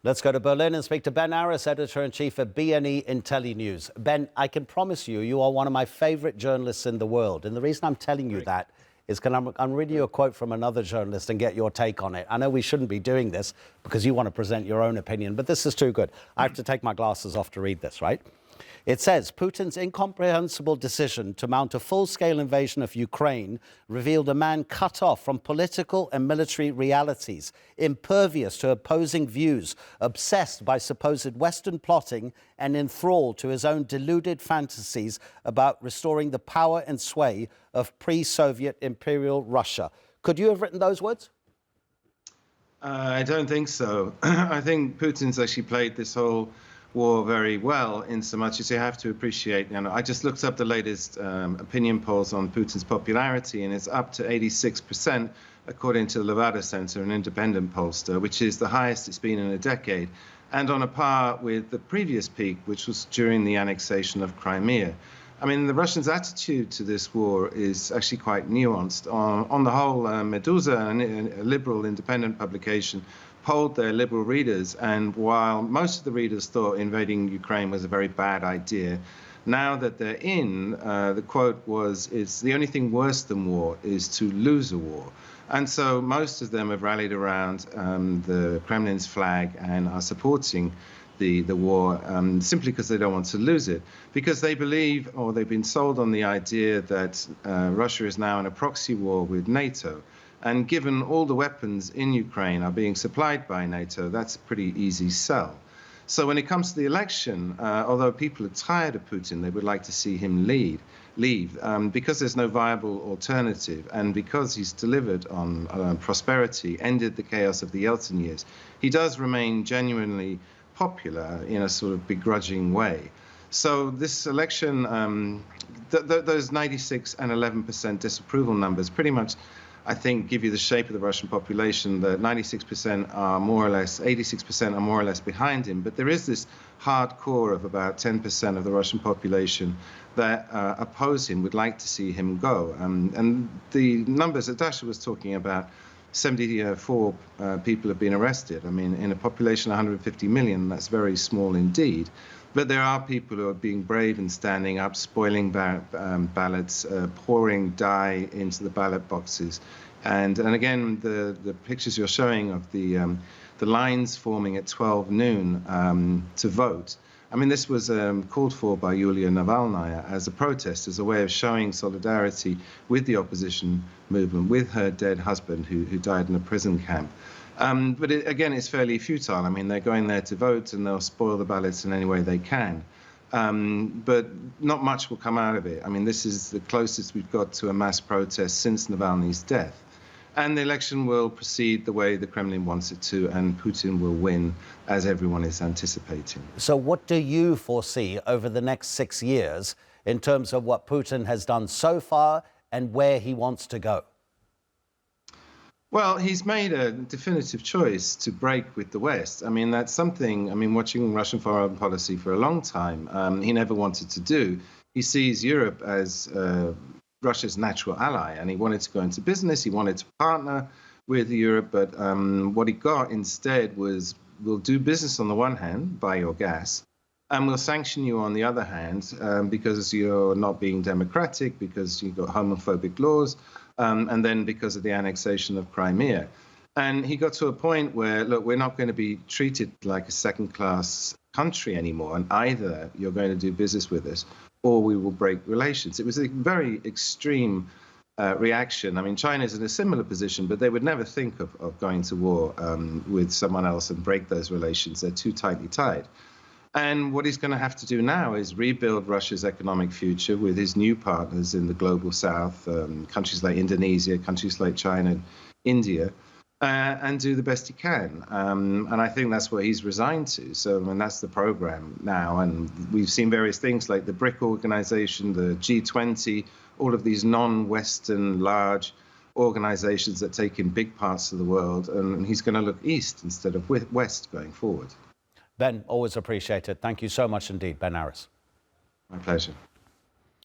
Let's go to Berlin and speak to Ben Aris, editor-in-chief of BNE IntelliNews. Ben, I can promise you, you are one of my favorite journalists in the world. And the reason I'm telling you that is because I'm reading you a quote from another journalist and get your take on it. I know we shouldn't be doing this because you want to present your own opinion, but this is too good. I have to take my glasses off to read this, right? It says, Putin's incomprehensible decision to mount a full-scale invasion of Ukraine revealed a man cut off from political and military realities, impervious to opposing views, obsessed by supposed Western plotting, and enthralled to his own deluded fantasies about restoring the power and sway of pre-Soviet imperial Russia. Could you have written those words? I don't think so. I think Putin's actually played this whole war very well, in so much as you have to appreciate, I just looked up the latest opinion polls on Putin's popularity, and it's up to 86%, according to the Levada Center, an independent pollster, which is the highest it's been in a decade, and on a par with the previous peak, which was during the annexation of Crimea. I mean, the Russians' attitude to this war is actually quite nuanced. On the whole, Meduza, a liberal independent publication, polled their liberal readers, and while most of the readers thought invading Ukraine was a very bad idea, now that they're in, the quote was, "It's the only thing worse than war is to lose a war." And so most of them have rallied around the Kremlin's flag and are supporting the war simply because they don't want to lose it, because they believe, or they've been sold on the idea that Russia is now in a proxy war with NATO. And given all the weapons in Ukraine are being supplied by NATO, that's a pretty easy sell. So when it comes to the election, although people are tired of Putin, they would like to see him leave, because there's no viable alternative, and because he's delivered on prosperity, ended the chaos of the Yeltsin years, he does remain genuinely popular in a sort of begrudging way. So this election, those 96 and 11% disapproval numbers pretty much, I think, give you the shape of the Russian population. The 96% are more or less, 86% are more or less behind him. But there is this hardcore of about 10% of the Russian population that oppose him, would like to see him go. And the numbers that Dasha was talking about, 74 people have been arrested. I mean, in a population of 150 million, that's very small indeed. But there are people who are being brave and standing up, spoiling ballots, pouring dye into the ballot boxes. And again, the pictures you're showing of the lines forming at 12 noon to vote. I mean, this was called for by Yulia Navalnaya as a protest, as a way of showing solidarity with the opposition movement, with her dead husband who died in a prison camp. But again, it's fairly futile. I mean, they're going there to vote and they'll spoil the ballots in any way they can. But not much will come out of it. I mean, this is the closest we've got to a mass protest since Navalny's death. And the election will proceed the way the Kremlin wants it to, and Putin will win, as everyone is anticipating. So what do you foresee over the next 6 years in terms of what Putin has done so far and where he wants to go? Well, he's made a definitive choice to break with the West. I mean, that's something, I mean, watching Russian foreign policy for a long time, he never wanted to do. He sees Europe as Russia's natural ally, and he wanted to go into business, he wanted to partner with Europe, but what he got instead was, we'll do business on the one hand, buy your gas, and we'll sanction you on the other hand because you're not being democratic, because you've got homophobic laws, and then because of the annexation of Crimea. And he got to a point where, look, we're not going to be treated like a second-class country anymore, and either you're going to do business with us or we will break relations. It was a very extreme reaction. I mean, China's in a similar position, but they would never think of going to war with someone else and break those relations. They're too tightly tied. And what he's going to have to do now is rebuild Russia's economic future with his new partners in the global south, countries like Indonesia, countries like China, India, and do the best he can. And I think that's what he's resigned to. So, I mean, that's the program now. And we've seen various things like the BRIC organization, the G20, all of these non-Western large organizations that take in big parts of the world. And he's going to look east instead of west going forward. Ben, always appreciate it. Thank you so much indeed, Ben Aris. My pleasure.